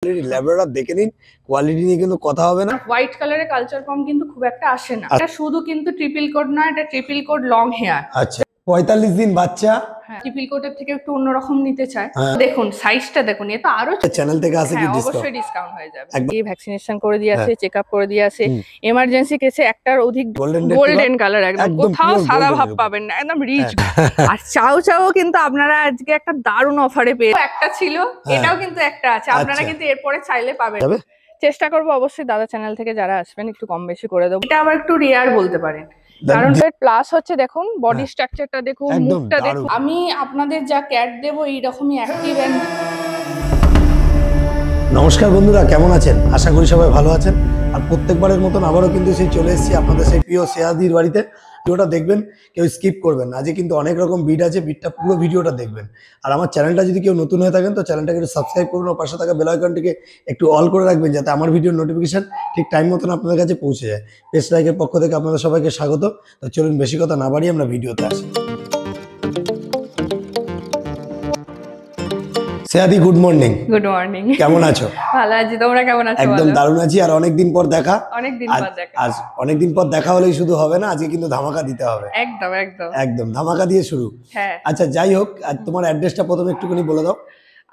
Lavender দেখে নিন, quality নিয়ে কিন্তু কথা হবে না। হোয়াইট কালারের কালচার কম কিন্তু খুব একটা আসে না। এটা শুধু কিন্তু ট্রিপল কোড নয়, এটা ট্রিপল কোড লং হেয়ার। আচ্ছা 45 দিন বাচ্চা, ট্রিপল কোডের থেকে একটু অন্যরকম নিতে চায়। দেখুন সাইজটা দেখুন, এ তো আরো চ্যানেল থেকে আসে কি অবশ্যই ডিসকাউন্ট হয়ে যাবে। এই ভ্যাকসিনেশন করে দিয়ে আছে, চেকআপ করে দিয়ে আছে। এমার্জেন্সি কেসে একটার অধিক গোল্ডেন কালার, একদম কোথাও সাদা ভাব পাবেন না, একদম রিচ। আর চাও চাও কিন্তু আপনারা আজকে একটা দারুণ অফারে পেয়ে, একটা ছিল এটাও কিন্তু একটা আছে, আপনারা কিন্তু এরপরে চাইলে পাবেন। চেষ্টা করবো অবশ্যই দাদা চ্যানেল থেকে যারা আসবেন একটু কম বেশি করে দেবো। এটা আবার একটু রেয়ার বলতে পারেন, কারণ প্লাস হচ্ছে দেখুন বডি স্ট্রাকচারটা দেখুন, মুখটা দেখুন। আমি আপনাদের যা ক্যাট দেবো এইরকমই অ্যাক্টিভ। নমস্কার বন্ধুরা, কেমন আছেন? আশা করি সবাই ভালো আছেন। আর প্রত্যেকবারের মতন আবারও কিন্তু সেই চলে এসেছি আপনাদের সেই প্রিয় সেয়াদির বাড়িতে। ভিডিওটা দেখবেন, কেউ স্কিপ করবেন না। আজকে কিন্তু অনেক রকম বিট আছে, বিটটা পুরো ভিডিওটা দেখবেন। আর আমার চ্যানেলটা যদি কেউ নতুন হয়ে থাকেন তো চ্যানেলটাকে একটু সাবস্ক্রাইব করবেন ও পাশে থাকা বেল আইকনটিকে একটু অল করে রাখবেন, যাতে আমার ভিডিওর নোটিফিকেশন ঠিক টাইম মতন আপনাদের কাছে পৌঁছে যায়। পেজ লাইকের পক্ষ থেকে আপনাদের সবাইকে স্বাগত। তো চলুন বেশি কথা না বাড়িয়ে আমরা ভিডিওতে আসি। সেয়াদি, গুড মর্নিং। গুড মর্নিং, কেমন আছো? ভালো আছি, তোমরা কেমন আছো? একদম দারুণ আছি। আর অনেকদিন পর দেখা, আজ অনেকদিন পর দেখা হলেই শুধু হবে না, আজকে কিন্তু ধামাকা দিতে হবে। একদম একদম একদম ধামাকা দিয়ে শুরু। হ্যাঁ আচ্ছা যাই হোক, আজ তোমার অ্যাড্রেসটা প্রথমে একটুখানি বলে দাও।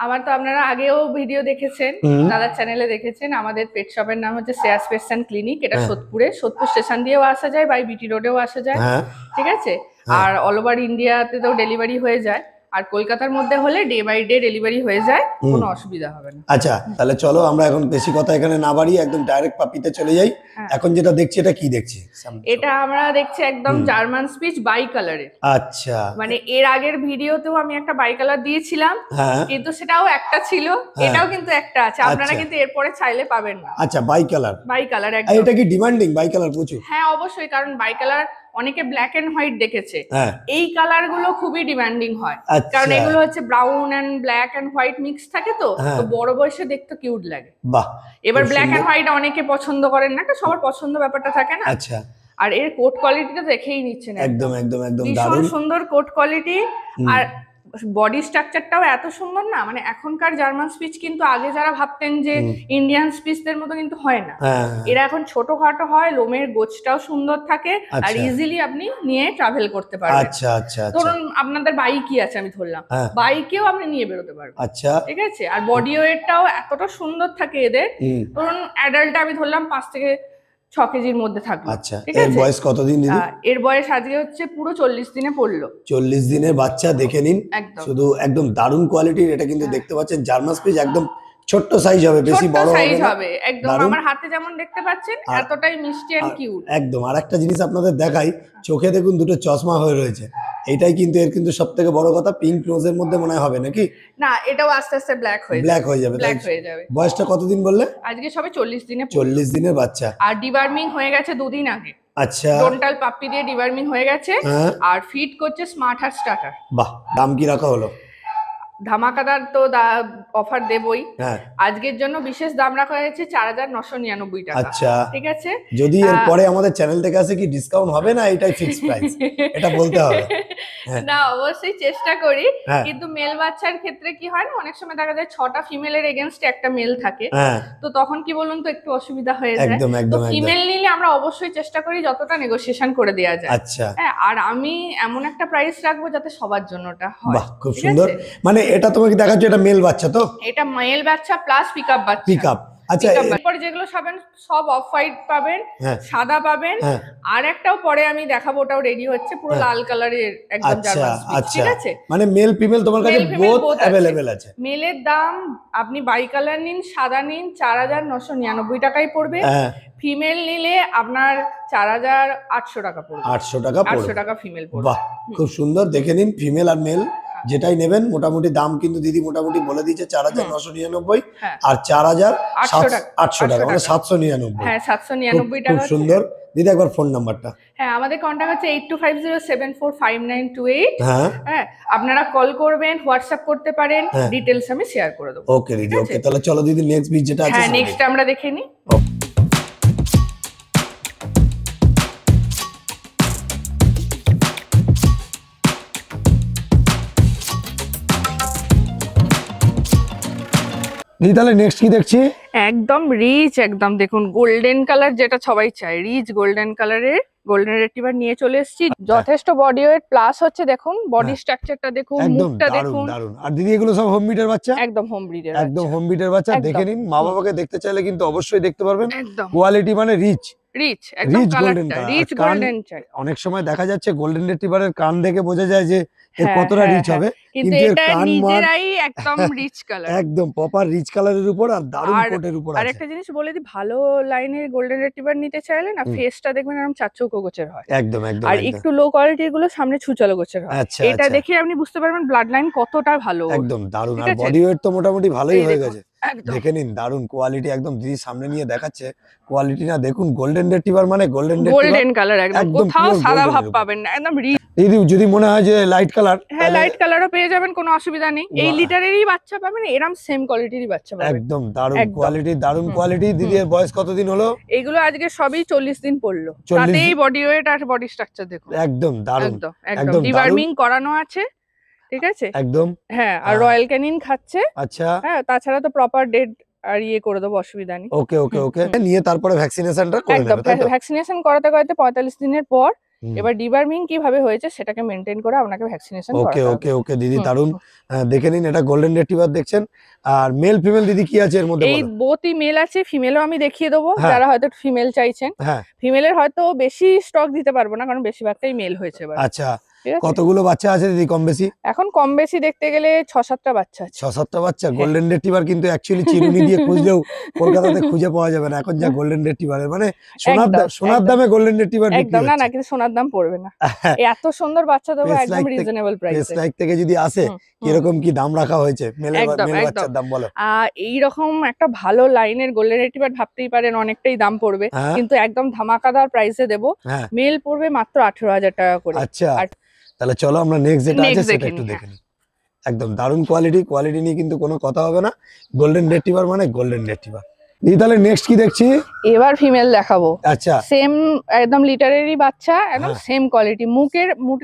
আমার তো আপনারা আগেও ভিডিও দেখেছেন, দাদার চ্যানেলে দেখেছেন। আমাদের পেট শপের নাম হচ্ছে শ্রেয়াস পেটস অ্যান্ড ক্লিনিক। এটা সোদপুরে, সোদপুর স্টেশন দিয়েও আসা যায়, বাই বিটি রোডেও আসা যায়, ঠিক আছে। আর অল ওভার ইন্ডিয়াতে তো ডেলিভারি হয়ে যায়। আর কলকাতার মধ্যে হলে ডে বাই ডে ডেলিভারি হয়ে যায়, কোনো অসুবিধা হবে না। আচ্ছা তাহলে চলো আমরা এখন বেশি কথা এখানে না বাড়িয়ে একদম ডাইরেক্ট পাপিতে চলে যাই। এখন যেটা দেখছি, এটা কি দেখছি? এটা আমরা দেখছি একদম জার্মান স্পিচ বাই কালারের। আচ্ছা, মানে এর আগের ভিডিওতেও আমি একটা বাই কালার দিয়েছিলাম, কিন্তু সেটাও একটা ছিল, এটাও কিন্তু একটা আছে। আপনারা কিন্তু এরপরে চাইলে পাবেন না। আচ্ছা বাই কালার, বাই কালার একদম। এটা কি ডিমান্ডিং বাই কালার প্রচুর? হ্যাঁ অবশ্যই, কারণ বাই কালার অনেকে ব্ল্যাক এন্ড হোয়াইট দেখেছে, এই কালার গুলো খুবই ডিমান্ডিং হয়, কারণ এগুলো হচ্ছে brown and black and white mix থাকে, তো বড় বয়সে দেখতে কিউট লাগে। বাহ, এবার ব্ল্যাক এন্ড হোয়াইট অনেকে পছন্দ করেন না, সবার পছন্দ ব্যাপারটা থাকে না। আচ্ছা, আর এর কোট কোয়ালিটিটা দেখেই নিচ্ছেন, একদম একদম একদম ভীষণ সুন্দর কোট কোয়ালিটি। আর বডি স্ট্রাকচারটাও এত সুন্দর না, মানে এখনকার জার্মান স্পিচ কিন্তু আগে যারা ভাবতেন যে ইন্ডিয়ান স্পিচদের মতো কিন্তু হয় না, এরা এখন ছোটখাটো হয়, লোমের গোছটাও সুন্দর থাকে, আর ইজিলি আপনি নিয়ে ট্রাভেল করতে পারবেন। আচ্ছা আচ্ছা, ধরুন আপনাদের বাইকই আছে, আমি ধরলাম বাইকেও আপনি নিয়ে বেরোতে পারবেন। আচ্ছা, ঠিক আছে। আর বডি ওয়েটটাও এতটা সুন্দর থাকে এদের, ধরুন অ্যাডাল্ট আমি ধরলাম 5 থেকে 6 কেজির মধ্যে থাকবে। আচ্ছা, এর বয়স কতদিন দিদি? এর বয়স আজকে হচ্ছে পুরো 40 দিনে পড়লো। 40 দিনের বাচ্চা, দেখে নিন, শুধু একদম দারুণ কোয়ালিটির। এটা কিন্তু দেখতে পাচ্ছেন জার্মান স্পিচ, একদম ছোট্ট সাইজ হবে, বেশি বড় সাইজ হবে, একদম আমার হাতে যেমন দেখতে পাচ্ছেন এতটাই মিষ্টি এন্ড কিউট একদম। আর একটা জিনিস আপনাদের দেখাই, চোখে দেখুন দুটো চশমা হয়ে রয়েছে, এইটাই কিন্তু এর কিন্তু সবথেকে বড় কথা। পিঙ্ক নোজের মধ্যে মনে হবে নাকি? না, এটাও আস্তে আস্তে ব্ল্যাক হয়ে যাবে। বয়সটা কতদিন বললে? আজকে সবে 40 দিনে। 40 দিনের বাচ্চা। আর ডিওয়ার্মিং হয়ে গেছে 2 দিন আগে। আচ্ছা, ডেন্টাল পাপ্পি দিয়ে ডিওয়ার্মিং হয়ে গেছে, আর ফিড করছে স্মার্ট হার্ট স্টার্টার। বাহ, দাম কি রাখা হলো? ধামাকাদার তো অফার দেবই, আজকের জন্য বিশেষ দাম রাখা হয়েছে 4999 টাকা। আচ্ছা, ঠিক আছে। যদি এর পরে আমাদের চ্যানেল থেকে আসে কি ডিসকাউন্ট হবে না? এটাই ফিক্সড প্রাইস, এটা বলতে হবে না। অবশ্যই চেষ্টা করি, কিন্তু মেল বাচ্চার ক্ষেত্রে কি হয় না, অনেক সময় দেখা যায় 6টা ফিমেলের এগেইনস্টে একটা মেল থাকে, তো তখন কি বলুন তো একটু অসুবিধা হয়ে যায়। তো ফিমেল নিলে আমরা অবশ্যই চেষ্টা করি যতটা নেগোসিয়েশন করে দেওয়া যায়। আচ্ছা, আর আমি এমন একটা প্রাইস রাখবো যাতে সবার জন্যটা হয়। বাহ, খুব সুন্দর। মানে এটা তোমাকে দেখাচ্ছ, এটা মেল বাচ্চা তো? এটা মেল বাচ্চা প্লাস পিকআপ বাচ্চা। পিকআপ, আচ্ছা। এরপরে যেগুলো সব অফ হোয়াইট পাবেন, সাদা পাবেন, আর একটাও পরে আমি দেখাবো, ওটাও রেডি হচ্ছে, পুরো লাল কালারের একদম জার্মান স্পিচ, ঠিক আছে। মানে মেল ফিমেল তোমার কাছে বোথ अवेलेबल আছে। মেলের দাম আপনি বাই কালার নিন, সাদা নিন, 4999 টাকাই পড়বে। ফিমেল নিলে আপনার 4800 টাকা পড়বে। 800 টাকা ফিমেল পড়বে। বাহ, খুব সুন্দর। দেখে নিন, ফিমেল আর মেল যেটাই নেবেন মোটামুটি দাম কিন্তু দিদি মোটামুটি বলে দিয়েছে 4999 আর 4800 টাকা, মানে 799। হ্যাঁ, 799 টাকা। খুব সুন্দর দিদি, একবার ফোন নাম্বারটা। হ্যাঁ, আমাদের কন্টাক্ট হচ্ছে 8250745928। হ্যাঁ, আপনারা কল করবেন, হোয়াটসঅ্যাপ করতে পারেন, ডিটেইলস আমি শেয়ার করে দেব। ওকে দিদি, ওকে। তাহলে চলো দিদি নেক্সট ভিডিও যেটা আছে, হ্যাঁ নেক্সট আমরা দেখে নিই। দিদি তাহলে নেক্সট কি দেখছি? একদম রিচ, একদম দেখুন গোল্ডেন কালার, যেটা সবাই চায়, রিচ গোল্ডেন কালারের গোল্ডেন রিট্রিভার নিয়ে চলে এসেছি। যথেষ্ট বডি ওয়েট প্লাস হচ্ছে, দেখুন বডি স্ট্রাকচারটা দেখুন, একদম মুখটা দারুণ দেখুন। দারুণ। আর দিদি এগুলো সব হোম ব্রিডের বাচ্চা? একদম হোম ব্রিডের, একদম হোম ব্রিডের বাচ্চা। দেখে নিন, মা বাবাকে দেখতে চাইলে কিন্তু অবশ্যই দেখতে পারবেন। একদম কোয়ালিটি মানে রিচ, রিচ, একদম রিচ গোল্ডেন কালারটা কালার। রিচ গোল্ডেন চাই। অনেক সময় দেখা যাচ্ছে গোল্ডেন রিট্রিভারের কান দেখে বোঝা যায় যে এর হ্যাঁ, কতটা হ্যাঁ, রিচ হ্যাঁ। হবে, কিন্তু কিন্তু এর এটা কান মার নিজেরাই একদম রিচ কালার, একদম প্রপার রিচ কালারের উপর আর দারুণ আর কোটের উপর আর আছে। একটা জিনিস বলে দিই, ভালো লাইনের গোল্ডেন রিট্রিভার নিতে চাইলে না, ফেসটা দেখবেন এরকম চারচৌকো গোছের হয়, একদম একদম আর একদম। একটু লো কোয়ালিটির গুলো সামনে ছুচালো গোছের হয়। আচ্ছা এটা আচ্ছা, দেখে আপনি বুঝতে পারবেন ব্লাড লাইন কতটা ভালো ওর। একদম দারুণ। ঠিক আর আছে? বডি ওয়েট তো মোটামুটি ভালোই এই হয়ে দেখুন, গেছে। একদম দেখে নিন, দারুণ কোয়ালিটি। একদম দিদি সামনে নিয়ে দেখাচ্ছে কোয়ালিটি, না দেখুন গোল্ডেন রিট্রিভার মানে গোল্ডেন রিট্রিভার, গোল্ডেন কালার, একদম একদম কোথাও pure সাদা golden ভাব এর উপর। পাবেন না, একদম রিচ। দিদি যদি মনে হয় যে লাইট কালার, হ্যাঁ, লাইট কালারও পেয়ে যাবেন, কোনো অসুবিধা নেই। এই বাহ। লিটারেরই বাচ্চা পাবেন, এরম সেম কোয়ালিটিরই বাচ্চা পাবেন। একদম দারুণ একদম। কোয়ালিটি, দারুণ হুম, কোয়ালিটি। দিদি হুম। এর বয়স কতদিন হলো? এগুলো আজকে সবই 40 দিন পড়লো, 40 তাতেই বডি ওয়েট আর বডি স্ট্রাকচার দেখুন। একদম দারুণ, একদম একদম একদম দারুণ। ডিওয়ার্মিং করানো আছে, ঠিক আছে? একদম। হ্যাঁ, আর হ্যাঁ। রয়্যাল ক্যানিন খাচ্ছে। আচ্ছা, হ্যাঁ, তাছাড়া তো প্রপার ডেড আর ইয়ে করে দেবো, অসুবিধা নেই। ওকে ওকে হুম, ওকে। হুম। নিয়ে তারপরে ভ্যাকসিনেশনটা করে একদম নেবে, তাই তো? ভ্যাকসিনেশন করাতে করাতে 45 দিনের পর হুম। এবার ডিওয়ার্মিং কিভাবে হয়েছে সেটাকে মেনটেন করে আপনাকে ভ্যাকসিনেশন ওকে করাতে হবে। ওকে ওকে দিদি, হুম, দারুণ। হুম। দেখে নিন, এটা গোল্ডেন রিট্রিভার দেখছেন। আর মেল ফিমেল দিদি কি আছে এর মধ্যে এই বলো? বোথই মেল আছে, ফিমেলও আমি দেখিয়ে দেবো, হ্যাঁ। যারা হয়তো ফিমেল চাইছেন। হ্যাঁ, ফিমেলের হয়তো বেশি স্টক দিতে পারবো না, কারণ বেশিরভাগটাই মেল হয়েছে এবার। আচ্ছা। ঠিক আছে? কতগুলো বাচ্চা আছে দিদি কম বেশি? এখন কম বেশি দেখতে গেলে 6-7টা বাচ্চা আছে। 6-7টা বাচ্চা। হ্যাঁ। গোল্ডেন রিট্রিভার কিন্তু অ্যাকচুয়ালি চিরুনি দিয়ে খুঁজলেও কলকাতাতে খুঁজে পাওয়া যাবে না এখন যা গোল্ডেন রিট্রিভারের, মানে সোনার একদম, দামে গোল্ডেন রিট্রিভার বিক্রি একদম। না না, হচ্ছে। কিন্তু সোনার দাম পড়বে না। এত সুন্দর বাচ্চা দেবো Face একদম like থেকে- রিজনেবল ফেস প্রাইসে। লাইক থেকে যদি আসে, কিরকম কি দাম রাখা হয়েছে মেল একদম, একদম। বাচ্চার দাম বলো? এইরকম একটা ভালো লাইনের গোল্ডেন রিট্রিভার ভাবতেই পারেন অনেকটাই দাম পড়বে, হ্যাঁ। কিন্তু একদম ধামাকাদার প্রাইসে দেবো। হ্যাঁ, মেল পড়বে মাত্র 18,000 টাকা করে। আচ্ছা। আর তাহলে চলো আমরা নেক্সট যেটা আছে Next সেটা দেখে একটু নিই, দেখে নিই। একদম দারুণ কোয়ালিটি, কোয়ালিটি নিয়ে কিন্তু কোনো কথা হবে না। গোল্ডেন রিট্রিভার মানে গোল্ডেন রিট্রিভার। দিদি তাহলে নেক্সট কি দেখছি? এবার ফিমেল দেখাবো। আচ্ছা, সেম একদম লিটারেরই বাচ্চা, একদম হ্যাঁ। Same quality. মুখ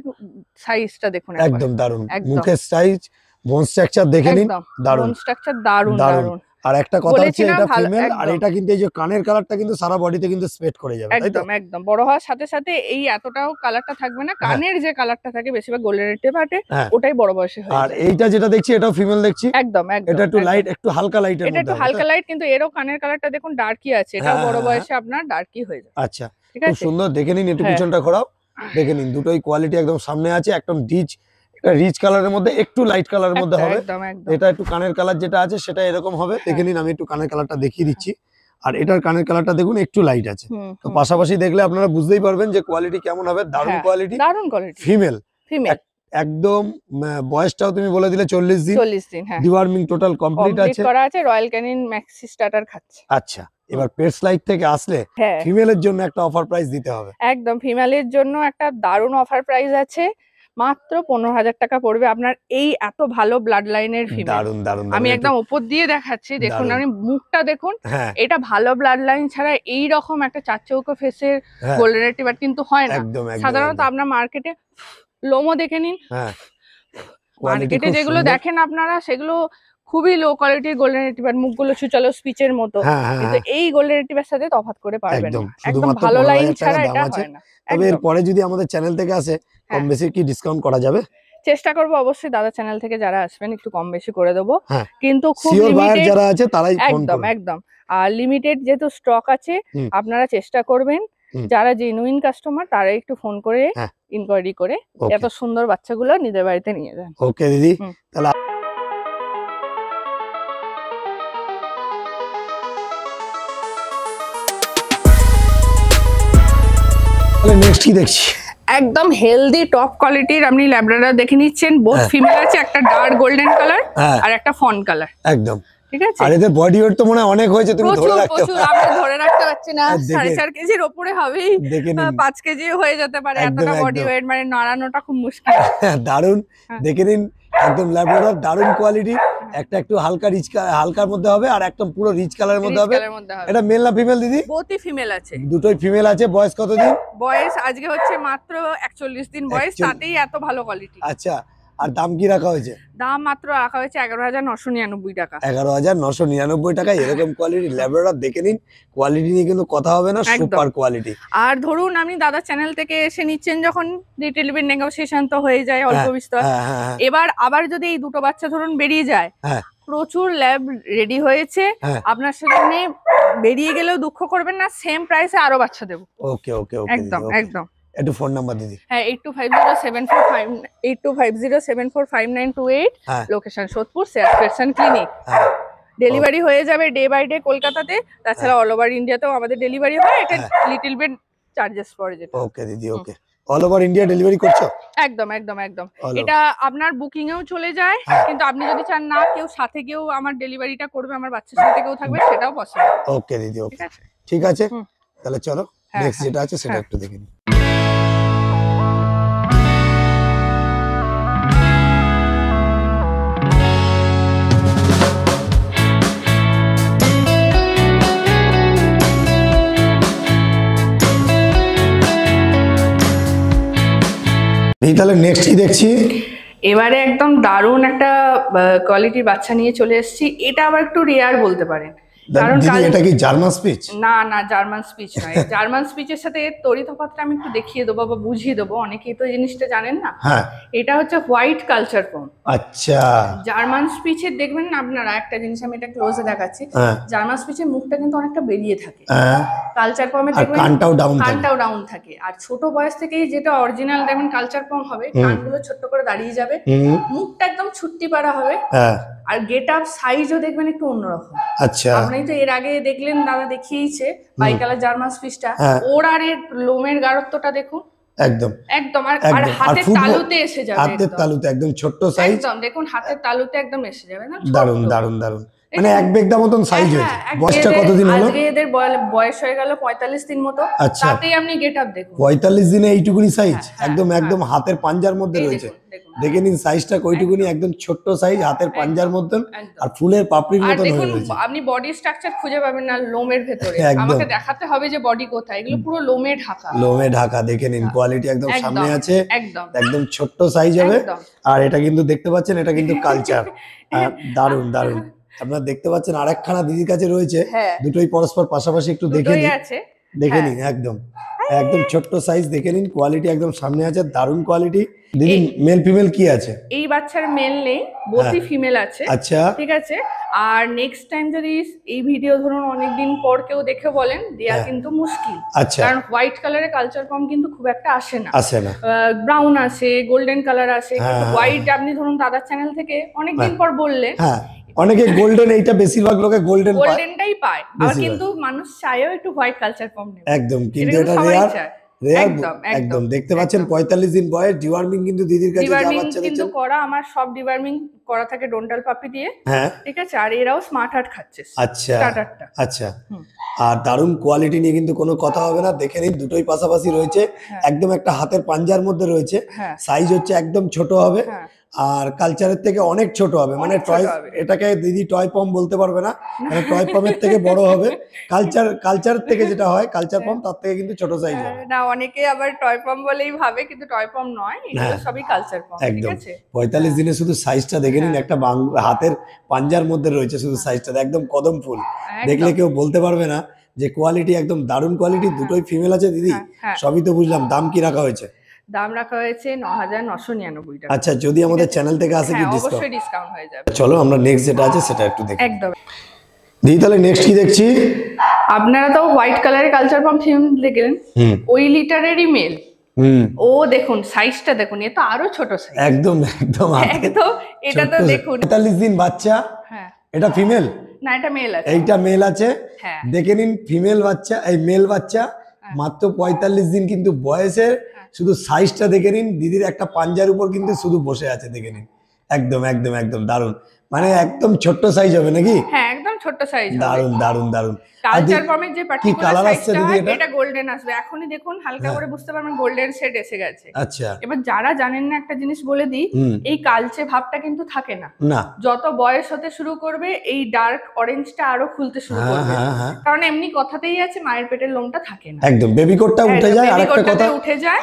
সাইজটা দেখুন একবার। একদম দারুণ। একদম। মুখের সাইজ, বোন স্ট্রাকচার দেখে নিন, একদম দারুণ বোন স্ট্রাকচার দারুণ দারুণ। দারুণ। আর একটা কথা বলেছি হচ্ছে না, এটা ভালো, ফিমেল, আর একদম। এটা কিন্তু এই যে কানের কালারটা কিন্তু সারা বডিতে কিন্তু স্প্রেড করে যাবে, তাই তো? একদম একদম বড় হওয়ার সাথে সাথে এই এতটাও কালারটা থাকবে না, কানের যে কালারটা থাকে বেশিরভাগ গোল্ডেন রিট্রিভারে হ্যাঁ। ওটাই বড় বয়সে হয়ে আর যায়। এইটা যেটা দেখছি এটাও ফিমেল দেখছি। একদম একদম এটা একটু একদম। লাইট, একটু হালকা লাইটের এটা মধ্যে একটু হবে, হালকা তাই? লাইট, কিন্তু এরও কানের কালারটা দেখুন ডার্কই আছে, এটাও হ্যাঁ, বড় হ্যাঁ, বয়সে আপনার ডার্কই হয়ে যায়। আচ্ছা, ঠিক খুব আছে? সুন্দর। দেখে নিন, একটু হ্যাঁ। পিছনটা ঘোরাও, দেখে নিন। দুটোই কোয়ালিটি একদম সামনে আছে, একদম রিচ কালারের মধ্যে, একটু লাইট কালারের মধ্যে হবে। একদম একদম। এটা একটু কানের কালার যেটা আছে সেটা এরকম হবে। দেখে নিন, আমি একটু কানের কালারটা দেখিয়ে দিচ্ছি। আর এটার কানের কালারটা দেখুন একটু লাইট আছে। হুম, তো হুম। পাশাপাশি দেখলে আপনারা বুঝতেই পারবেন যে কোয়ালিটি কেমন হবে। দারুণ হ্যাঁ, কোয়ালিটি, দারুণ কোয়ালিটি। ফিমেল ফিমেল একদম। বয়সটাও তুমি বলে দিলে 40 দিন। 40 দিন, হ্যাঁ। ডিওয়ার্মিং টোটাল কমপ্লিট কমপ্লিট আছে। করা আছে, রয়্যাল ক্যানিন ম্যাক্সি স্টার্টার খাচ্ছে। আচ্ছা, এবার পেটস লাইক থেকে আসলে হ্যাঁ, ফিমেলের জন্য একটা অফার প্রাইস দিতে হবে। একদম ফিমেলের জন্য একটা দারুণ অফার প্রাইস আছে, মাত্র 15,000 টাকা পড়বে আপনার এই এত ভালো ব্লাড লাইনের ফিমেল। দারুণ দারুণ আমি দারুণ। একদম উপর দিয়ে দেখাচ্ছি, দেখুন দারুণ। আপনি মুখটা দেখুন। হ্যাঁ এটা ভালো ব্লাড লাইন ছাড়া এই রকম একটা চারচৌকো ফেসের হ্যাঁ, গোল্ডেন রিট্রিভার কিন্তু হয় না। একদম একদম সাধারণত একদম। আপনার মার্কেটে লোমো দেখে নিন, হ্যাঁ, কোয়ালিটি মার্কেটে খুব যেগুলো সুন্দর। দেখেন আপনারা সেগুলো খুবই লো কোয়ালিটির গোল্ডেন রিট্রিভার, মুখগুলো সুচালো স্পিচের মতো। হ্যাঁ হ্যাঁ কিন্তু হ্যাঁ, এই গোল্ডেন রিট্রিভার সাথে তফাৎ করে পারবেন একদম। না, একদম শুধুমাত্র ভালো লাইন 15,000 ছাড়া টাকা এটা দাম আছে। হয় না। তবে একদম। এরপরে যদি আমাদের চ্যানেল থেকে আসে কম হ্যাঁ। বেশি কি ডিসকাউন্ট করা যাবে? চেষ্টা করবো অবশ্যই, দাদা চ্যানেল থেকে যারা আসবেন একটু কম বেশি করে দেবো, হ্যাঁ। কিন্তু খুব সিওর বায়ার লিমিটেড। যারা আছে তারাই ফোন একদম করবে। একদম। আর লিমিটেড যেহেতু স্টক আছে, হুম। আপনারা চেষ্টা করবেন হুম। যারা জেনুইন কাস্টমার তারা একটু ফোন করে হ্যাঁ। ইনকোয়ারি করে ওকে এত সুন্দর বাচ্চাগুলো নিজের বাড়িতে নিয়ে যান। ওকে দিদি, হুম। তাহলে নেক্সট কি দেখছি? একদম হেলদি টপ কোয়ালিটির আপনি ল্যাব্রাডর দেখে নিচ্ছেন, বোথ হ্যাঁ। ফিমেল আছে, একটা ডার্ক গোল্ডেন কালার হ্যাঁ আর একটা ফন কালার। একদম। ঠিক আছে? আর এদের বডি ওয়েট তো মনে হয় অনেক হয়েছে, তুমি প্রচুর ধরে রাখতে প্রচুর, আমরা ধরে রাখতে পারছি না, আর দেখে- 4.5 কেজির ওপরে হবেই, দেখে নিন। 5 কেজি হয়ে যেতে পারে, একদম, এতটা বডি একদম। ওয়েট, মানে নাড়ানোটা খুব মুশকিল। দারুণ, হ্যাঁ। দেখে নিন। একদম ল্যাব্রাডর, দারুণ কোয়ালিটি। একটা একটু হালকা হালকার মধ্যে হবে আর একদম পুরো রিচ কালারের মধ্যে রিচ হবে। কালারের মধ্যে হবে। এটা মেল না ফিমেল দিদি? বোথই ফিমেল আছে। দুটোই ফিমেল আছে। বয়স কতদিন? বয়স আজকে হচ্ছে মাত্র 41 দিন বয়স, 41 তাতেই এত ভালো কোয়ালিটি। আচ্ছা, আর দাম কি রাখা হয়েছে? দাম মাত্র রাখা হয়েছে 11,999 টাকা। 11,999 টাকায় এরকম কোয়ালিটি ল্যাব্রাডর দেখে নিন। কোয়ালিটি নিয়ে কিন্তু কথা হবে না, সুপার কোয়ালিটি। আর ধরুন আপনি দাদা চ্যানেল থেকে এসে নিচ্ছেন যখন, লিটল বিট নেগোসিয়েশন তো হয়ে যায় অল্প বিস্তর। এবার আবার যদি এই দুটো বাচ্চা ধরুন বেরিয়ে যায়, প্রচুর ল্যাব রেডি হয়েছে, আপনার সামনে বেরিয়ে গেলেও দুঃখ করবেন না, সেম প্রাইসে আরো বাচ্চা দেবো। ওকে ওকে ওকে, একদম একদম। একটু ফোন নাম্বার দিদি। হ্যাঁ, 8250745928, লোকেশন সোদপুর, পেটসন ক্লিনিক। ডেলিভারি হয়ে যাবে ডে বাই ডে কলকাতাতে, তাছাড়া অল ওভার ইন্ডিয়াতেও আমাদের ডেলিভারি হয়। এটা লিটল বিট চার্জেস পড়ে যেটা। ওকে দিদি, ওকে। অল ওভার ইন্ডিয়া ডেলিভারি করছো? একদম একদম একদম। এটা আপনার বুকিং এও চলে যায়, কিন্তু আপনি যদি চান না কেউ সাথে কেউ আমার ডেলিভারিটা করবে, আমার বাচ্চার সাথে কেউ থাকবে, সেটাও পসিবল। ওকে দিদি, ওকে, ঠিক আছে। তাহলে চলো নেক্সট যেটা আছে সেটা একটু দেখে নিই। তাহলে নেক্সট কি দেখছি? এবারে একদম দারুণ একটা কোয়ালিটির বাচ্চা নিয়ে চলে এসেছি। এটা আবার একটু রেয়ার বলতে পারেন, কারণ এটা কি জার্মান স্পিচ? না না, জার্মান স্পিচ নয়। জার্মান স্পিচের সাথে এর তড়িতপাতটা আমি একটু দেখিয়ে দেবো বা বুঝিয়ে দেবো, অনেকেই তো এই জিনিসটা জানেন না। হ্যাঁ, এটা হচ্ছে হোয়াইট কালচার পম। আচ্ছা। জার্মান স্পিচের দেখবেন না আপনারা, একটা জিনিস আমি এটা ক্লোজে দেখাচ্ছি, জার্মান স্পিচের মুখটা কিন্তু অনেকটা বেরিয়ে থাকে, কালচার পমে দেখবেন কানটাও ডাউন থাকে। আর ছোট বয়স থেকেই যেটা অরিজিনাল দেখবেন কালচার পম হবে, কানগুলো ছোট্ট করে দাঁড়িয়ে যাবে, মুখটা একদম ছুট্টি পাড়া হবে, আর গেট আপ সাইজও দেখবেন একটু অন্যরকম। আচ্ছা, আপনি তো এর আগে দেখলেন, দাদা দেখিয়েছে বাই কালার জার্মান স্পিচটা, ওর আর এর লোমের গাঢ়ত্বটা দেখুন, একদম একদম। আর হাতের তালুতে এসে যাবে, হাতের তালুতে একদম ছোট্ট সাইজ, একদম দেখুন হাতের তালুতে একদম এসে যাবে না। দারুন দারুন দারুন, মানে এক বেগদা মতন সাইজ হয়েছে। বয়সটা কতদিন হলো? আজকে এদের বয়স হয়ে গেল 45 দিন মতো। তাতেই আপনি গেট আপ দেখুন, 45 দিনে এইটুকুনি সাইজ, একদম একদম হাতের পাঞ্জার মধ্যে রয়েছে। দেখে নিন সাইজটা কইটুকুনি, একদম ছোট্ট সাইজ, হাতের পাঞ্জার মতন, আর ফুলের পাপড়ির মতন হয়ে রয়েছে। আপনি বডি স্ট্রাকচার খুঁজে পাবেন না লোমের ভেতরে, আমাকে দেখাতে হবে যে বডি কোথায়, এগুলো পুরো লোমে ঢাকা, লোমে ঢাকা। দেখে নিন কোয়ালিটি একদম সামনে আছে, একদম একদম ছোট্ট সাইজ হবে। আর এটা কিন্তু দেখতে পাচ্ছেন, এটা কিন্তু কালচার। দারুন দারুন। আপনারা দেখতে পাচ্ছেন আরেকখানা দিদির কাছে রয়েছে, দুটোই পরস্পর পাশাপাশি, একটু দেখে নিন, দেখে নিন, একদম একদম ছোট্ট সাইজ। দেখে নিন কোয়ালিটি একদম সামনে আছে, দারুন কোয়ালিটি। দিদি মেল ফিমেল কি আছে? এই বাচ্চার মেল নেই, বোথই ফিমেল আছে। আচ্ছা, ঠিক আছে। আর নেক্সট টাইম যদি এই ভিডিও ধরুন অনেকদিন পর কেউ দেখে বলেন, দেয়া কিন্তু মুশকিল। আচ্ছা, কারণ হোয়াইট কালারের কালচার ফর্ম কিন্তু খুব একটা আসে না, ব্রাউন আসে, গোল্ডেন কালার আসে, কিন্তু হোয়াইট আপনি ধরুন দাদার চ্যানেল থেকে অনেকদিন পর বললে, অনেকে গোল্ডেন, এইটা বেশিরভাগ লোকে গোল্ডেনটাই পায়, আর কিন্তু মানুষ চায়ও একটু হোয়াইট কালচার ফর্ম নেবে, একদম। কিন্তু এটা রেয়ার, একদম দেখতে পাচ্ছেন 45 দিন বয়স। ডিওয়ার্মিং কিন্তু দিদির কাছে কিন্তু করা, আমার সব ডিওয়ার্মিং করা থাকে ডোন্টাল পাপি দিয়ে, ঠিক আছে। আর এরাও স্মার্ট হার্ট খাচ্ছে। আচ্ছা আচ্ছা। আর দারুন কোয়ালিটি নিয়ে কিন্তু কোনো কথা হবে না। দেখে নিন দুটোই পাশাপাশি রয়েছে, একদম একটা হাতের পাঞ্জার মধ্যে রয়েছে। সাইজ হচ্ছে একদম ছোট হবে, আর কালচারের থেকে অনেক ছোট হবে, মানে টয়, এটাকে দিদি টয় পম বলতে পারবে না, মানে টয় পমের থেকে বড় হবে। কালচার থেকে যেটা হয় কালচার পম, তার থেকে কিন্তু ছোট সাইজ হবে না। অনেকে আবার টয় পম বলেই ভাবে, কিন্তু টয় পম নয়, এগুলো সবই কালচার পম। ঠিক আছে, 45 দিনে শুধু সাইজটা দেখে নিন, একটা হাতের পাঞ্জার মধ্যে রয়েছে শুধু সাইজটা, একদম কদম ফুল। দেখলে কেউ বলতে পারবে না যে কোয়ালিটি একদম দারুণ কোয়ালিটি। দুটোই ফিমেল আছে দিদি, সবই তো বুঝলাম। দাম কি রাখা হয়েছে? দাম রাখা হয়েছে 9,999 টাকা। আচ্ছা, যদি আমাদের চ্যানেল থেকে আসে কি অবশ্যই ডিসকাউন্ট হয়ে যাবে। চলো আমরা নেক্সট যেটা আছে সেটা একটু দেখি। একদম দিদি, তাহলে নেক্সট কি দেখছি? আপনারা তো হোয়াইট কালারের কালচার পম ফিমেল দেখলেন, ওই লিটারেরই মেল। ও দেখুন সাইজটা দেখুন, এ তো আরো ছোট সাইজ, একদম একদম একদম। এটা তো দেখুন 45 দিন বাচ্চা। হ্যাঁ, এটা ফিমেল না, এটা মেল আছে, এইটা মেল আছে। দেখে নিন ফিমেল বাচ্চা, এই মেল বাচ্চা, মাত্র 45 দিন কিন্তু বয়সের। শুধু সাইজটা দেখে নিন, দিদির একটা পাঞ্জার উপর কিন্তু শুধু বসে আছে, দেখে নিন। একদম একদম একদম দারুণ, মানে একদম ছোট্ট সাইজ হবে নাকি? হ্যাঁ, একদম ছোট সাইজ হবে। দারুন দারুন দারুন। কালচার পমের যে পার্টিকুলার সাইজটা হয় এটা এটা গোল্ডেন আসবে। এখনই দেখুন হালকা করে বুঝতে পারবেন গোল্ডেন শেড এসে গেছে। আচ্ছা, এবার যারা জানেন না একটা জিনিস বলে দিই, এই কালচে ভাবটা কিন্তু থাকে না। না, যত বয়স হতে শুরু করবে এই ডার্ক অরেঞ্জটা আরো খুলতে শুরু করবে, কারণ এমনি কথাতেই আছে মায়ের পেটের লোমটা থাকে না। একদম বেবি কোটটা উঠে যায়।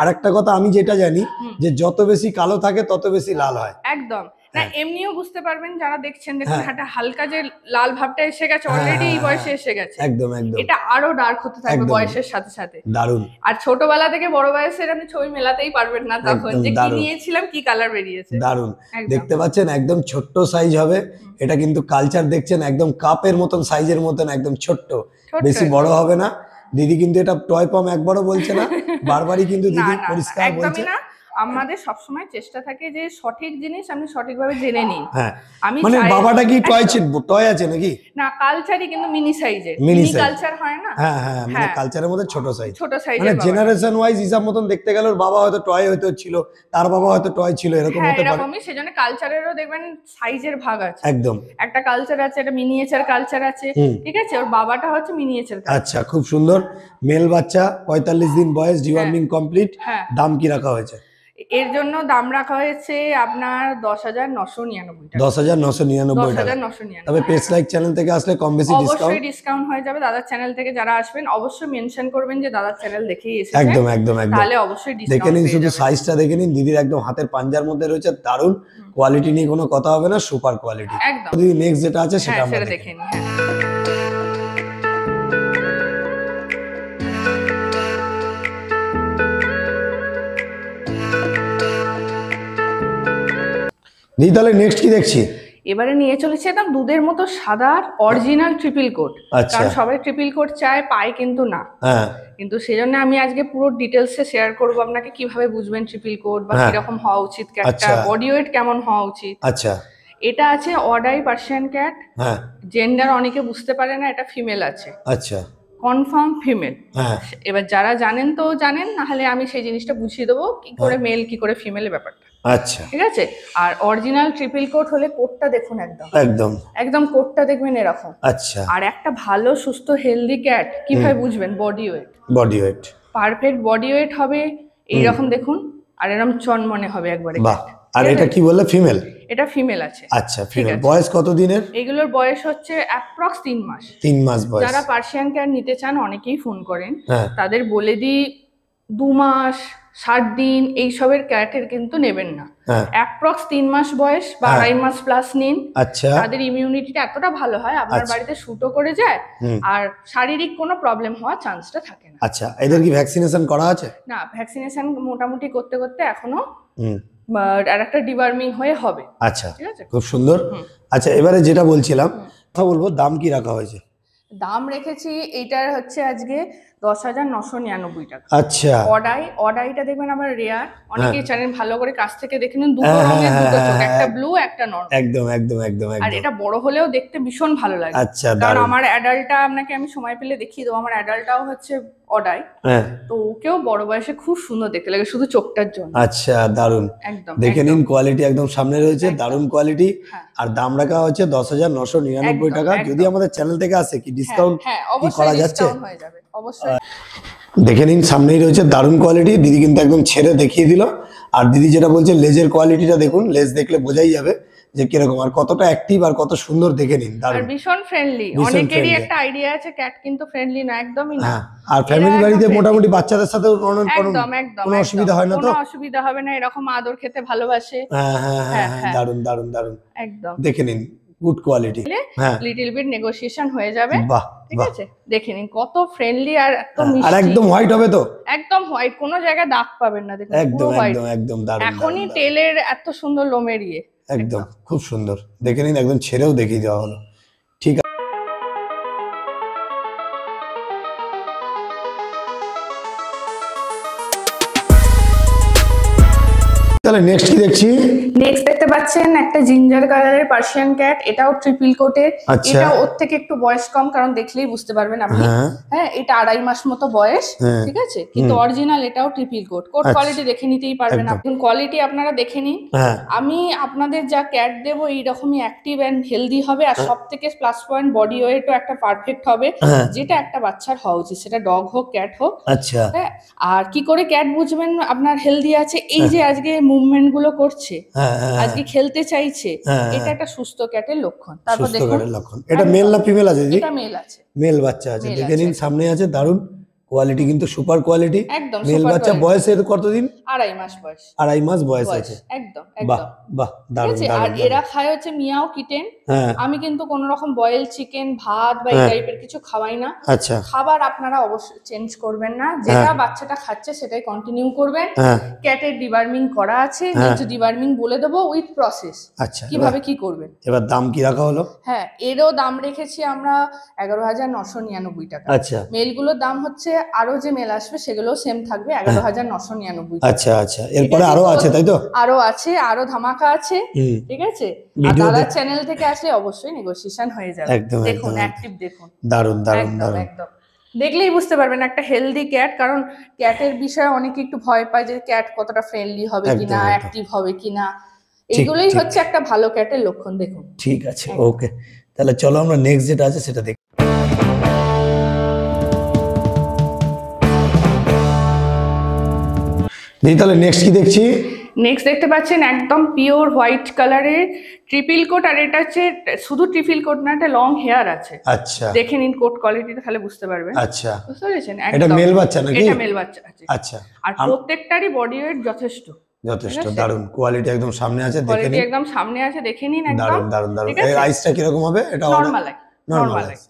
আরেকটা কথা আমি যেটা জানি যে যত বেশি কালো থাকে তত বেশি লাল হয়। একদম না, এমনিও বুঝতে পারবেন যারা দেখছেন, দেখুন একটা হালকা যে লাল ভাবটা এসে গেছে অলরেডি এই বয়সে এসে গেছে। একদম একদম, এটা আরো ডার্ক হতে থাকবে বয়সের সাথে সাথে। দারুন। আর ছোটবেলা থেকে বড় বয়সের আপনি ছবি মেলাতেই পারবেন না তখন যে কি নিয়েছিলাম কি কালার বেরিয়েছে। দারুন, দেখতে পাচ্ছেন একদম ছোট্ট সাইজ হবে এটা, কিন্তু কালচার দেখছেন একদম কাপের মতন সাইজের মতন, একদম ছোট্ট, বেশি বড় হবে না। দিদি কিন্তু এটা টয় পম একবারও বলছে না, বারবারই কিন্তু দিদি পরিষ্কার বলছে। আমাদের সবসময় চেষ্টা থাকে যে সঠিক জিনিস আপনি সঠিকভাবে জেনে নিন। আমি মানে বাবাটা কি টয় আছে নাকি? না, কালচারই কিন্তু মিনি সাইজের, মিনি কালচার হয় না। হ্যাঁ, মানে কালচারের মধ্যে ছোট সাইজ, মানে জেনারেশন ওয়াইজ হিসাব মতন দেখতে গেলে ওর বাবা হয়তো টয় হয়তো ছিল, তার বাবা হয়তো টয় ছিল, এরকম হতে পারে। এরকমই, সেজন্য কালচারেরও দেখবেন সাইজের ভাগ আছে। একদম, একটা কালচার আছে, একটা মিনিয়েচার কালচার আছে, ঠিক আছে? ওর বাবাটা হচ্ছে মিনিয়েচার কালচার। আচ্ছা, খুব সুন্দর। মেল বাচ্চা, 45 দিন বয়স, ডিওয়ার্মিং কমপ্লিট। দাম কি রাখা হয়েছে? এর জন্য দাম রাখা হয়েছে আপনার 10,999 টাকা। 10,999 টাকা। তবে পেটস লাইক চ্যানেল থেকে আসলে কম বেশি অবশ্যই ডিসকাউন্ট হয়ে যাবে। দাদার চ্যানেল থেকে যারা আসবেন অবশ্যই মেনশন করবেন যে দাদার চ্যানেল দেখেই এসেছেন। একদম একদম একদম, তাহলে অবশ্যই ডিসকাউন্ট দেখে নিন, শুধু সাইজটা দেখে নিন। দিদির একদম হাতের পাঞ্জার মধ্যে রয়েছে, দারুন কোয়ালিটি নিয়ে কোনো কথা হবে না, সুপার কোয়ালিটি। একদম। দিদি নেক্সট যেটা আছে সেটা আমরা দেখে নিই। দিদি তাহলে নেক্সট কি দেখছি? এবারে নিয়ে চলেছে একদম দুধের মতো সাদা অরিজিনাল ট্রিপল কোট। কারণ সবাই ট্রিপল কোট চায়, পায় কিন্তু না। কিন্তু সেজন্য আমি আজকে পুরো ডিটেলসে শেয়ার করব আপনাকে কিভাবে বুঝবেন ট্রিপল কোট বা কিরকম হওয়া উচিত, ক্যাটটা বডি ওয়েট কেমন হওয়া উচিত। আচ্ছা, এটা আছে অডাই পার্সিয়ান ক্যাট। জেন্ডার অনেকে বুঝতে পারে না, এটা ফিমেল আছে। আচ্ছা, কনফার্ম ফিমেল। এবার যারা জানেন তো জানেন, না হলে আমি সেই জিনিসটা বুঝিয়ে দেবো কি করে মেল কি করে ফিমেলের ব্যাপারটা। আচ্ছা, ঠিক আছে। আর অরিজিনাল ট্রিপল কোট হলে কোটটা দেখুন একদম একদম একদম কোটটা দেখবেন এরকম। আচ্ছা, আর একটা ভালো সুস্থ হেলদি ক্যাট কিভাবে বুঝবেন? Body weight perfect body weight হবে এইরকম দেখুন, আর এরকম চনমনে হবে একবারে। আর এটা কি বললে? ফিমেল? এটা ফিমেল আছে। আচ্ছা, ফিমেল। বয়স কত দিনের? এগুলোর বয়স হচ্ছে অ্যাপ্রক্স 3 মাস। 3 মাস বয়স। যারা পার্সিয়ান ক্যাট নিতে চান অনেকেই ফোন করেন, তাদের বলে দিই 2 মাস 60 দিন এইসবের ক্যাটের কিন্তু নেবেন না। অ্যাপ্রক্স 3 মাস বয়স বা 2.5 মাস প্লাস নিন। আচ্ছা, তাদের ইমিউনিটিটা এতটা ভালো হয় আপনার বাড়িতে শুটও করে যায়, আর শারীরিক কোনো প্রবলেম হওয়ার চান্সটা থাকে না। আচ্ছা, এদের কি ভ্যাকসিনেশন করা আছে? না, ভ্যাকসিনেশন মোটামুটি করতে করতে এখনো আর একটা ডিওয়ার্মিং হয়ে হবে। আচ্ছা, ঠিক আছে, খুব সুন্দর। আচ্ছা, এবারে যেটা বলছিলাম কথা বলবো, দাম কি রাখা হয়েছে? দাম রেখেছি এইটার হচ্ছে আজকে 10,999 টাকা। আচ্ছা, অডাইটা দেখবেন আমার রেয়ার, অনেকেই জানেন, ভালো করে কাছ থেকে দেখে নিন, দুটো রঙের দুটো চোখ, একটা ব্লু একটা নরমাল। একদম একদম একদম। আর এটা বড় হলেও দেখতে ভীষণ ভালো লাগে। আচ্ছা, কারণ আমার অ্যাডাল্টটা আপনাকে আমি সময় পেলে দেখিয়ে দেবো, আমার অ্যাডাল্টটাও হচ্ছে অডাই, তো ওকেও বড় বয়সে খুব সুন্দর দেখতে লাগে শুধু চোখটার জন্য। আচ্ছা, দারুন, একদম দেখে নিন, কোয়ালিটি একদম সামনে রয়েছে, দারুন কোয়ালিটি। আর দাম রাখা হচ্ছে 10,999 টাকা। যদি আমাদের চ্যানেল থেকে আসে কি ডিসকাউন্ট কি করা যাচ্ছে? অবশ্যই দেখে নিন, সামনেই রয়েছে দারুন কোয়ালিটি। দিদি কিন্তু একদম ছেড়ে দেখিয়ে দিল। আর দিদি যেটা বলছে লেজের কোয়ালিটিটা দেখুন, লেজ দেখলে বোঝাই যাবে যে কিরকম আর কতটা অ্যাক্টিভ আর কত সুন্দর, দেখে নিন, দারুন। ভীষণ ফ্রেন্ডলি। অনেকেরই একটা আইডিয়া আছে ক্যাট কিন্তু ফ্রেন্ডলি না, একদমই না। আর ফ্যামিলি বাড়িতে মোটামুটি বাচ্চাদের সাথে কোনো অসুবিধা হয় না তো? কোনো অসুবিধা হবে না, এরকম আদর খেতে ভালোবাসে। হ্যাঁ, দারুন দারুন দারুন, একদম দেখে নিন, good quality. Little bit negotiation হয়ে যাবে। বাহ, ঠিক আছে, দেখে নিন কত ফ্রেন্ডলি আর এত মিষ্টি। আর একদম হোয়াইট হবে তো? একদম হোয়াইট, কোনো জায়গায় দাগ পাবেন না, দেখুন একদম একদম একদম দারুন। এখনই টেলের এত সুন্দর লোমের ইয়ে, একদম খুব সুন্দর, দেখে নিন, একদম ছেড়েও দেখিয়ে দেওয়া হলো। ঠিক আছে, তাহলে নেক্সট কি দেখছি? নেক্সট দেখতে পাচ্ছি পাচ্ছেন একটা জিঞ্জার কালারের পার্সিয়ান ক্যাট, এটাও ট্রিপল কোটের। আচ্ছা। এটা ওর থেকে একটু বয়স কম, কারণ দেখলেই বুঝতে পারবেন আপনি। হ্যাঁ, এটা 2.5 মাস মতো বয়স, ঠিক আছে, কিন্তু অরিজিনাল এটাও ট্রিপল কোট। কোট কোয়ালিটি দেখে নিতেই পারবেন আপনি, কোয়ালিটি আপনারা দেখে নিন। আমি আপনাদের যা ক্যাট দেবো এইরকমই অ্যাক্টিভ এন্ড হেলদি হবে, আর সব থেকে প্লাস পয়েন্ট বডি ওয়েটও একটা পারফেক্ট হবে, যেটা একটা বাচ্চার হওয়া উচিত, সেটা ডগ হোক ক্যাট হোক। আচ্ছা। হ্যাঁ, আর কি করে ক্যাট বুঝবেন আপনার হেলদি আছে? এই যে আজকে মুভমেন্ট গুলো করছে, আজকে খেলতে চাইছে, এটা একটা সুস্থ ক্যাটের লক্ষণ। তারপর দেখুন এটা মেল না ফিমেল আছে? এটা মেল আছে, মেল বাচ্চা আছে, দেখে নিন, সামনে আছে, দারুন কোয়ালিটি, কিন্তু সুপার কোয়ালিটি। একদম মেল বাচ্চা, বয়সের কতদিন? 2.5 মাস বয়স। 2.5 মাস বয়স আছে, একদম বাহ বাহ, দারুন দারুন। আর এরা খায় হচ্ছে মিয়াও কিটেন। আমি কিন্তু কোন রকম বয়েল চিকেন, ভাত বা এই টাইপের কিছু খাওয়াই না। আচ্ছা। খাবার আপনারা অবশ্যই চেঞ্জ করবেন না, যেটা বাচ্চাটা খাচ্ছে সেটাই কন্টিনিউ করবেন। ক্যাটের ডিবার্মিং করা আছে, নিচে ডিবার্মিং বলে দেবো উইথ প্রসেস। আচ্ছা, কিভাবে কি করবেন। এবার দাম কি রাখা হলো? হ্যাঁ, এরও দাম রেখেছি আমরা 11,999 টাকা। আচ্ছা। মেলগুলোর দাম হচ্ছে, আরো যে মেল আসবে সেগুলো সেম থাকবে 11,999 টাকা। আচ্ছা আচ্ছা, এরপরে আরো আছে তাই তো? আরো আছে, আরো ধামাকা আছে, ঠিক আছে। আর দাদার চ্যানেল থেকে আসলে অবশ্যই নেগোসিয়েশন হয়ে যাবে। দেখুন অ্যাক্টিভ, দেখুন, দারুন দারুন দারুন। একদম দেখলেই বুঝতে পারবেন একটা হেলদি ক্যাট। কারণ ক্যাটের বিষয়ে অনেকে একটু ভয় পায় যে ক্যাট কতটা ফ্রেন্ডলি হবে কিনা, অ্যাক্টিভ হবে কিনা, এগুলোই হচ্ছে একটা ভালো ক্যাটের লক্ষণ। দেখুন, ঠিক আছে, ওকে, তাহলে চলো আমরা নেক্সট যেটা আছে সেটা দেখি। তাহলে নেক্সট কি দেখছি? নেক্সট দেখতে পাচ্ছেন একদম পিওর হোয়াইট কালারের ট্রিপল কোট, আর এটা হচ্ছে শুধু ট্রিপল কোট না, এটা লং হেয়ার আছে। আচ্ছা, দেখে নিন কোট কোয়ালিটিটা, তাহলে বুঝতে পারবেন। আচ্ছা, বুঝতে পেরেছেন? এটা মেল বাচ্চা নাকি? এটা মেল বাচ্চা আছে। আচ্ছা, আর প্রত্যেকটারই বডি ওয়েট যথেষ্ট, দারুন কোয়ালিটি, একদম সামনে আছে, দেখে নিন, একদম সামনে আছে, দেখে নিন, একদম দারুন দারুন দারুন। এই আইসটা কি রকম হবে? এটা নরমাল আই,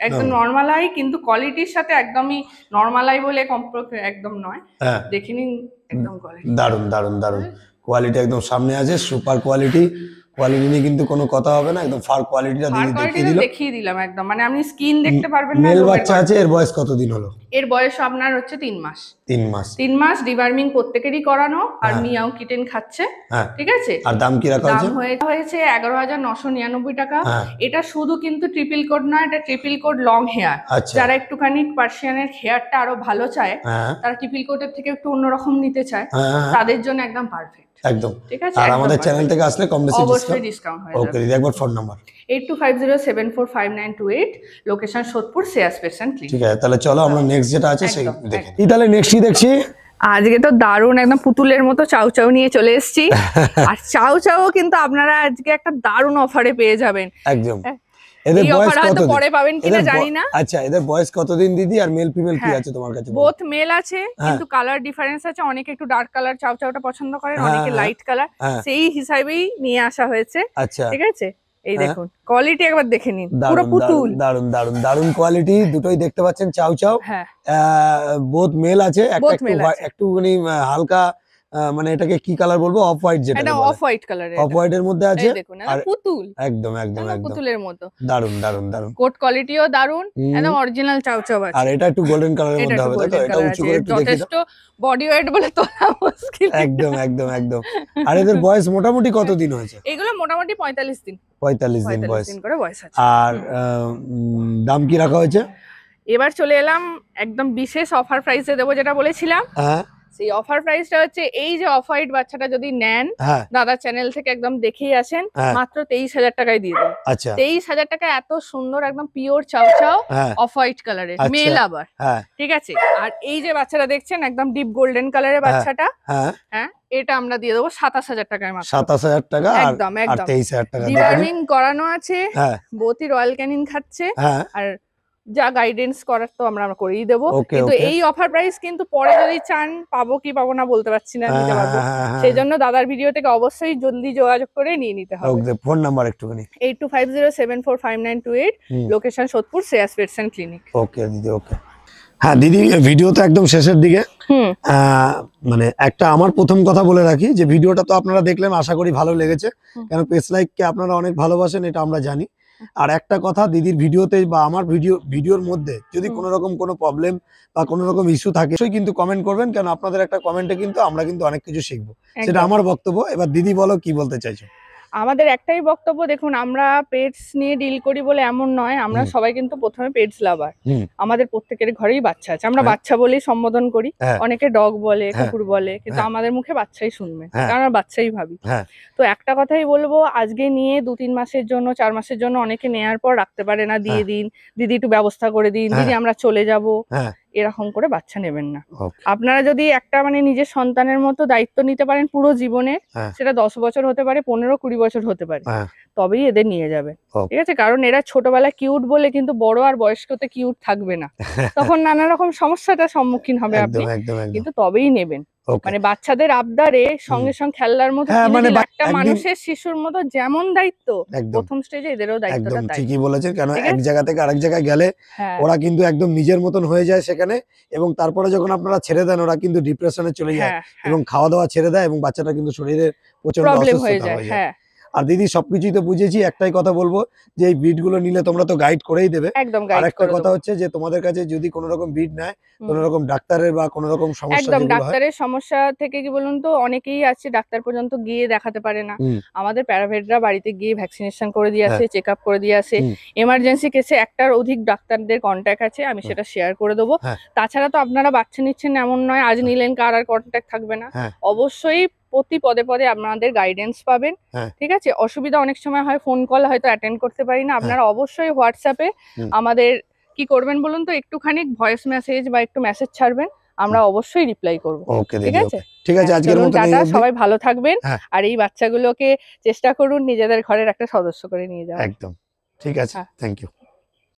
একদম নরমাল আই, কিন্তু কোয়ালিটির সাথে একদমই নরমাল আই বলে কম্পেয়ার একদম নয়। দেখে নিন, একদম কোয়ালিটি দারুন দারুন দারুন, কোয়ালিটি একদম সামনে আছে, সুপার কোয়ালিটি। কোয়ালিটি নিয়ে কিন্তু কোনো কথা হবে না, একদম ফার কোয়ালিটিটা দেখিয়ে দিলাম একদম, মানে আপনি স্কিন দেখতে পারবেন না। মেল বাচ্চা আছে, এর বয়স কতদিন হলো? এর বয়স আপনার হচ্ছে 3 মাস। 3 মাস ডিবার্মিং প্রত্যেকেরই করানো, আর মিয়াও কিটেন খাচ্ছে, ঠিক আছে। আর দাম কি রাখা হয়েছে? দাম হয়েছে 11,999 টাকা। এটা শুধু কিন্তু ট্রিপল কোড না, এটা ট্রিপল কোড লং হেয়ার। যারা একটুখানি পার্সিয়ানের হেয়ারটা আরো ভালো চায়, তারা ট্রিপল কোডের থেকে একটু অন্যরকম নিতে চায়, তাদের জন্য একদম পারফেক্ট, একদম, ঠিক আছে। আর আমাদের চ্যানেল থেকে আসলে কম বেশি অবশ্যই ডিসকাউন্ট হয়ে যাবে। ওকে দিদি, একবার ফোন নাম্বার 8250745928, লোকেশন সোদপুর, সেয়াস পেশেন্ট ক্লিনিক। ঠিক আছে, তাহলে চলো আমরা নেক্সট যেটা আছে সেই দেখি। তাহলে নেক্সট কি দেখছি? আজকে তো দারুণ একদম পুতুলের মতো চাউ চাউ নিয়ে চলে এসেছি। আর চাউ চাউ কিন্তু আপনারা আজকে একটা দারুণ অফারে পেয়ে যাবেন। একদম। এদের বয়স কত? পরে পাবেন কিনা জানি না। আচ্ছা, এদের বয়স কতদিন দিদি? আর মেল ফিমেল কি আছে তোমার কাছে? বোথ মেল আছে, কিন্তু কালার ডিফারেন্স আছে। অনেকে একটু ডার্ক কালার চাউ চাউটা পছন্দ করেন, অনেকে লাইট কালার, সেই হিসাবেই নিয়ে আসা হয়েছে। আচ্ছা, ঠিক আছে। এই দেখুন কোয়ালিটি একবার দেখে নিন, পুরো পুতুল, দারুন দারুন দারুন কোয়ালিটি, দুটোই দেখতে পাচ্ছেন চাউ চাউ। হ্যাঁ, বোথ মেল আছে, একটুখানি হালকা, মানে এটাকে কি কালার বলবো, অফ হোয়াইট, যেটা এটা off white colour, off white এর মধ্যে আছে। আর পুতুল, একদম একদম একদম পুতুলের মতো, দারুন দারুন দারুন। কোট কোয়ালিটিও দারুন, একদম অরিজিনাল চাউ চাউ আছে। আর এটা একটু গোল্ডেন কালারের মধ্যে হবে, তাই তো? এটা উঁচু করে একটু দেখি, যথেষ্ট বডি ওয়েট বলে তোলা মুশকিল। একদম একদম একদম। আর এদের বয়স মোটামুটি কতদিন হয়েছে? এগুলো মোটামুটি 45 দিন, 45 দিন করে বয়স আছে। আর দাম কি রাখা হয়েছে? এবার চলে এলাম একদম বিশেষ অফার প্রাইসে দেবো, যেটা বলেছিলাম। হ্যাঁ, সেই অফার প্রাইসটা হচ্ছে, এই যে অফ হোয়াইট বাচ্চাটা যদি নেন, দাদা চ্যানেল থেকে একদম দেখেই আসেন, মাত্র 23,000 টাকায় দিয়ে দেবো। আচ্ছা, 23,000 টাকা, এত সুন্দর একদম পিওর চাউ চাউ অফ হোয়াইট কালারের, মেল আবার, ঠিক আছে। আর এই যে বাচ্চাটা দেখছেন একদম ডিপ গোল্ডেন কালারের বাচ্চাটা, হ্যাঁ, এটা আমরা দিয়ে দেবো 27,000 টাকায় মাত্র। 27,000 টাকা, একদম একদম 23,000 টাকা। ডিবার্মিং করানো আছে, বতি রয়্যাল ক্যানিন খাচ্ছে, আর যা গাইডেন্স করার তো আমরা করেই দেবো। কিন্তু এই অফার প্রাইস কিন্তু পরে যদি চান, পাবো কি পাবো না বলতে পারছি না, নিতে পারবো। সেই জন্য দাদার ভিডিও থেকে অবশ্যই জলদি যোগাযোগ করে নিয়ে নিতে হবে। ফোন নাম্বার একটুখানি 8250745928, লোকেশন সোদপুর, সেয়াস পেশেন্ট ক্লিনিক। ওকে দিদি, ওকে। হ্যাঁ দিদি, ভিডিও তো একদম শেষের দিকে। মানে একটা আমার প্রথম কথা বলে রাখি, যে ভিডিওটা তো আপনারা দেখলেন, আশা করি ভালো লেগেছে, কারণ পেস লাইককে আপনারা অনেক ভালোবাসেন, এটা আমরা জানি। আর একটা কথা, দিদির ভিডিওতে বা আমার ভিডিওর মধ্যে যদি কোনো রকম কোনো প্রবলেম বা কোনো রকম ইস্যু থাকে, সেই কিন্তু কমেন্ট করবেন, কারণ আপনাদের একটা কমেন্টে কিন্তু আমরা কিন্তু অনেক কিছু শিখবো, সেটা আমার বক্তব্য। এবার দিদি বলো কি বলতে চাইছো? আমাদের একটাই বক্তব্য, দেখুন আমরা পেটস নিয়ে ডিল করি বলে এমন নয়, আমরা সবাই কিন্তু প্রথমে পেটস লাভার। আমাদের প্রত্যেকের ঘরেই বাচ্চা আছে, আমরা বাচ্চা বলেই সম্বোধন করি। অনেকে ডগ বলে, কুকুর বলে, কিন্তু আমাদের মুখে বাচ্চাই শুনবে, কারণ আমরা বাচ্চাই ভাবি। তো একটা কথাই বলবো, আজকে নিয়ে 2-3 মাসের জন্য, 4 মাসের জন্য অনেকে নেয়ার পর রাখতে পারে না, দিয়ে দিন, দিদি একটু ব্যবস্থা করে দিন, দিদি আমরা চলে যাব, এরকম করে বাচ্চা নেবেন না। আপনারা যদি একটা মানে নিজের সন্তানের মতো দায়িত্ব নিতে পারেন পুরো জীবনের, সেটা 10 বছর হতে পারে, 15-20 বছর হতে পারে, তবেই এদের নিয়ে যাবে। ঠিক আছে, কারণ এরা ছোটবেলায় কিউট বলে কিন্তু বড় আর বয়স্কতে কিউট থাকবে না, তখন নানা রকম সমস্যাটার সম্মুখীন হবে আপনি, কিন্তু তবেই নেবেন। মানে বাচ্চাদের আবদারে সঙ্গে সঙ্গে খেলনার মতো একটা মানুষের শিশুর মতো যেমন দায়িত্ব, প্রথম স্টেজে এদেরও দায়িত্বটা তাই। ঠিকই বলেছেন, কারণ এক জায়গা থেকে আরেক জায়গায় গেলে ওরা কিন্তু একদম নিজের মতন হয়ে যায় সেখানে, এবং তারপরে যখন আপনারা ছেড়ে দেন ওরা কিন্তু ডিপ্রেশনে চলে যায় এবং খাওয়া দাওয়া ছেড়ে দেয়, এবং বাচ্চাটা কিন্তু শরীরের প্রচন্ড অসুস্থতা হয়ে যায়। আর দিদি সবকিছুই তো বুঝেছি, একটাই কথা বলবো যে এই বিট গুলো নিলে তোমরা তো গাইড করেই দেবে। আর একটা কথা হচ্ছে যে তোমাদের কাছে যদি কোনো রকম বিট নেয়, কোনো রকম ডাক্তারের বা কোনো রকম সমস্যা, একদম ডাক্তারের সমস্যা থেকে কি বলুন তো, অনেকেই আছে ডাক্তার পর্যন্ত গিয়ে দেখাতে পারে না, আমাদের প্যারাভেটরা বাড়িতে গিয়ে ভ্যাকসিনেশন করে দিয়ে আসে, চেক আপ করে দিয়ে আসে। এমার্জেন্সি কেসে একটার অধিক ডাক্তারদের কন্ট্যাক্ট আছে, আমি সেটা শেয়ার করে দেবো। তাছাড়া তো আপনারা বাচ্চা নিচ্ছেন এমন নয় আজ নিলেন কার আর কন্ট্যাক্ট থাকবে না, অবশ্যই প্রতি পদে পদে আপনাদের গাইডেন্স পাবেন। ঠিক আছে, অসুবিধা অনেক সময় হয়, ফোন কল হয়তো অ্যাটেন্ড করতে পারি না, আপনারা অবশ্যই হোয়াটসঅ্যাপে আমাদের কি করবেন বলুন তো, একটুখানি ভয়েস মেসেজ বা একটু মেসেজ ছাড়বেন, আমরা অবশ্যই রিপ্লাই করব। ঠিক আছে, ঠিক আছে, আজকের মতো টাটা, সবাই ভালো থাকবেন। আর এই বাচ্চাগুলোকে চেষ্টা করুন নিজেদের ঘরের একটা সদস্য করে নিয়ে যাওয়া। একদম ঠিক আছে, থ্যাংক ইউ।